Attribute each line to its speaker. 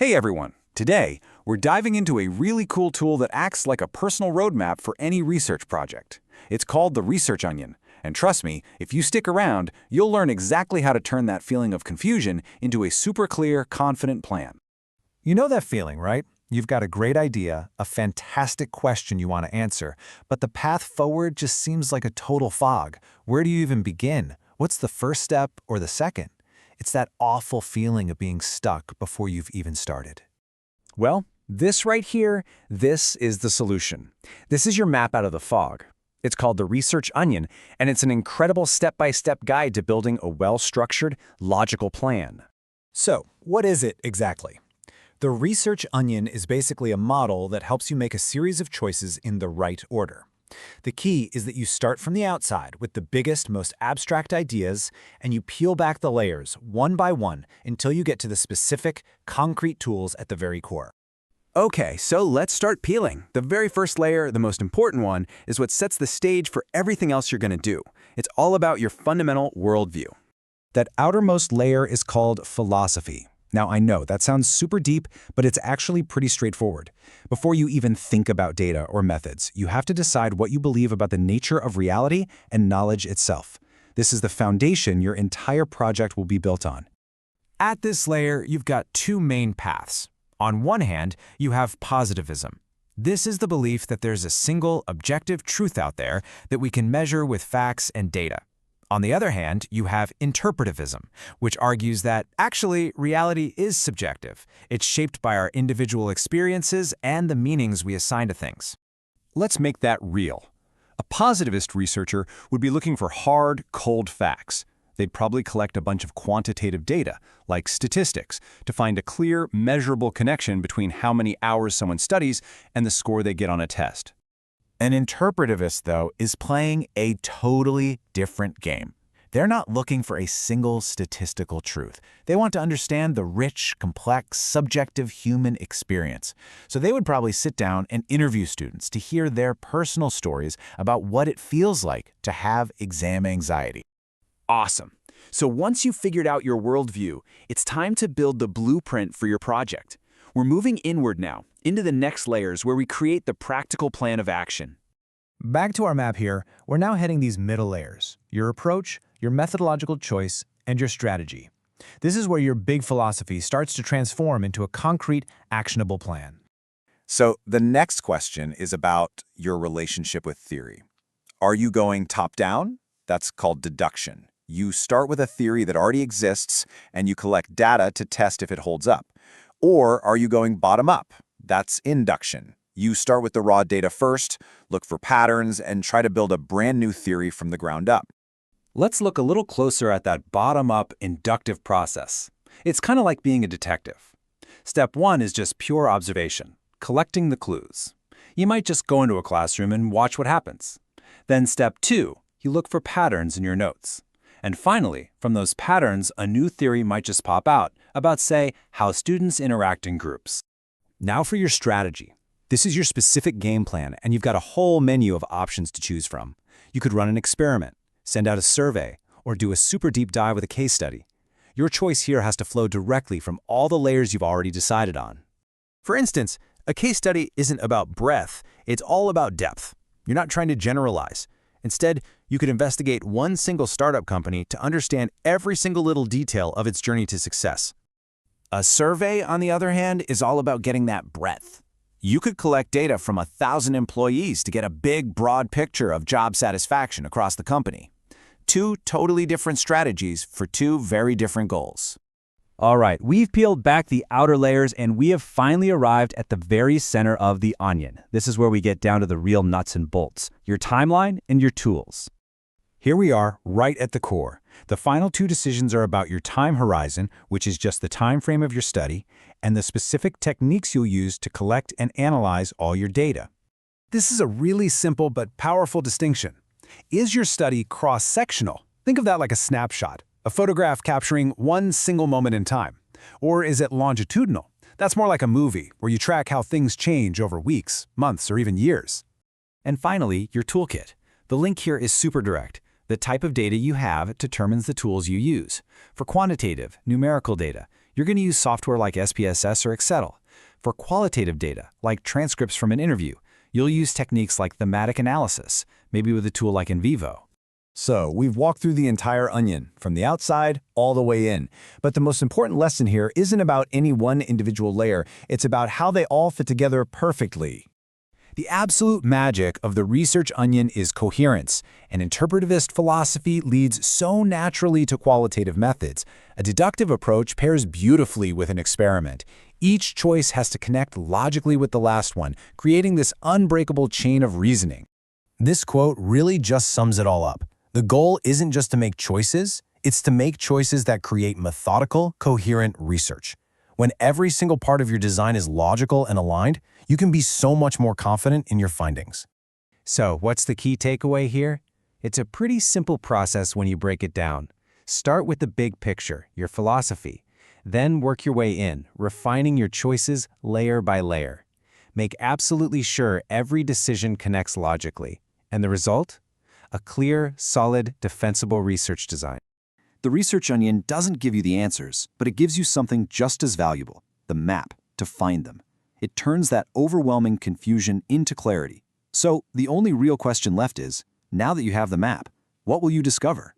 Speaker 1: Hey everyone! Today, we're diving into a really cool tool that acts like a personal roadmap for any research project. It's called the Research Onion, and trust me, if you stick around, you'll learn exactly how to turn that feeling of confusion into a super clear, confident plan.
Speaker 2: You know that feeling, right? You've got a great idea, a fantastic question you want to answer, but the path forward just seems like a total fog. Where do you even begin? What's the first step or the second? It's that awful feeling of being stuck before you've even started.
Speaker 3: Well, this right here, this is the solution. This is your map out of the fog. It's called the Research Onion, and it's an incredible step-by-step guide to building a well-structured, logical plan.
Speaker 2: So, what is it exactly? The Research Onion is basically a model that helps you make a series of choices in the right order. The key is that you start from the outside with the biggest, most abstract ideas, and you peel back the layers one by one until you get to the specific, concrete tools at the very core.
Speaker 3: Okay, so let's start peeling. The very first layer, the most important one, is what sets the stage for everything else you're going to do. It's all about your fundamental worldview.
Speaker 1: That outermost layer is called philosophy. Now, I know that sounds super deep, but it's actually pretty straightforward. Before you even think about data or methods, you have to decide what you believe about the nature of reality and knowledge itself. This is the foundation your entire project will be built on.
Speaker 2: At this layer, you've got two main paths. On one hand, you have positivism. This is the belief that there's a single, objective truth out there that we can measure with facts and data. On the other hand, you have interpretivism, which argues that, actually, reality is subjective. It's shaped by our individual experiences and the meanings we assign to things.
Speaker 1: Let's make that real. A positivist researcher would be looking for hard, cold facts. They'd probably collect a bunch of quantitative data, like statistics, to find a clear, measurable connection between how many hours someone studies and the score they get on a test.
Speaker 4: An interpretivist, though, is playing a totally different game. They're not looking for a single statistical truth. They want to understand the rich, complex, subjective human experience. So they would probably sit down and interview students to hear their personal stories about what it feels like to have exam anxiety.
Speaker 3: Awesome. So once you've figured out your worldview, it's time to build the blueprint for your project. We're moving inward now, into the next layers where we create the practical plan of action.
Speaker 2: Back to our map here, we're now heading these middle layers: your approach, your methodological choice, and your strategy. This is where your big philosophy starts to transform into a concrete, actionable plan.
Speaker 4: So the next question is about your relationship with theory. Are you going top-down? That's called deduction. You start with a theory that already exists, and you collect data to test if it holds up. Or are you going bottom-up? That's induction. You start with the raw data first, look for patterns, and try to build a brand new theory from the ground up.
Speaker 1: Let's look a little closer at that bottom-up inductive process. It's kind of like being a detective. Step one is just pure observation, collecting the clues. You might just go into a classroom and watch what happens. Then step two, you look for patterns in your notes. And finally, from those patterns, a new theory might just pop out about, say, how students interact in groups. Now for your strategy. This is your specific game plan, and you've got a whole menu of options to choose from. You could run an experiment, send out a survey, or do a super deep dive with a case study. Your choice here has to flow directly from all the layers you've already decided on. For instance, a case study isn't about breadth, it's all about depth. You're not trying to generalize. Instead, you could investigate one single startup company to understand every single little detail of its journey to success.
Speaker 4: A survey, on the other hand, is all about getting that breadth. You could collect data from 1,000 employees to get a big, broad picture of job satisfaction across the company. Two totally different strategies for two very different goals.
Speaker 3: All right, we've peeled back the outer layers and we have finally arrived at the very center of the onion. This is where we get down to the real nuts and bolts, your timeline and your tools.
Speaker 1: Here we are, right at the core. The final two decisions are about your time horizon, which is just the time frame of your study, and the specific techniques you'll use to collect and analyze all your data. This is a really simple but powerful distinction. Is your study cross-sectional? Think of that like a snapshot, a photograph capturing one single moment in time. Or is it longitudinal? That's more like a movie, where you track how things change over weeks, months, or even years.
Speaker 3: And finally, your toolkit. The link here is super direct. The type of data you have determines the tools you use. For quantitative, numerical data, You're going to use software like SPSS or Excel. For qualitative data, like transcripts from an interview, you'll use techniques like thematic analysis, maybe with a tool like NVivo.
Speaker 4: So, we've walked through the entire onion, from the outside all the way in. But the most important lesson here isn't about any one individual layer, it's about how they all fit together perfectly.
Speaker 1: The absolute magic of the research onion is coherence. An interpretivist philosophy leads so naturally to qualitative methods. A deductive approach pairs beautifully with an experiment. Each choice has to connect logically with the last one, creating this unbreakable chain of reasoning.
Speaker 5: This quote really just sums it all up. The goal isn't just to make choices, it's to make choices that create methodical, coherent research. When every single part of your design is logical and aligned, you can be so much more confident in your findings.
Speaker 3: So, what's the key takeaway here? It's a pretty simple process when you break it down. Start with the big picture, your philosophy. Then work your way in, refining your choices layer by layer. Make absolutely sure every decision connects logically. And the result? A clear, solid, defensible research design.
Speaker 1: The research onion doesn't give you the answers, but it gives you something just as valuable, the map, to find them. It turns that overwhelming confusion into clarity. So the only real question left is, now that you have the map, what will you discover?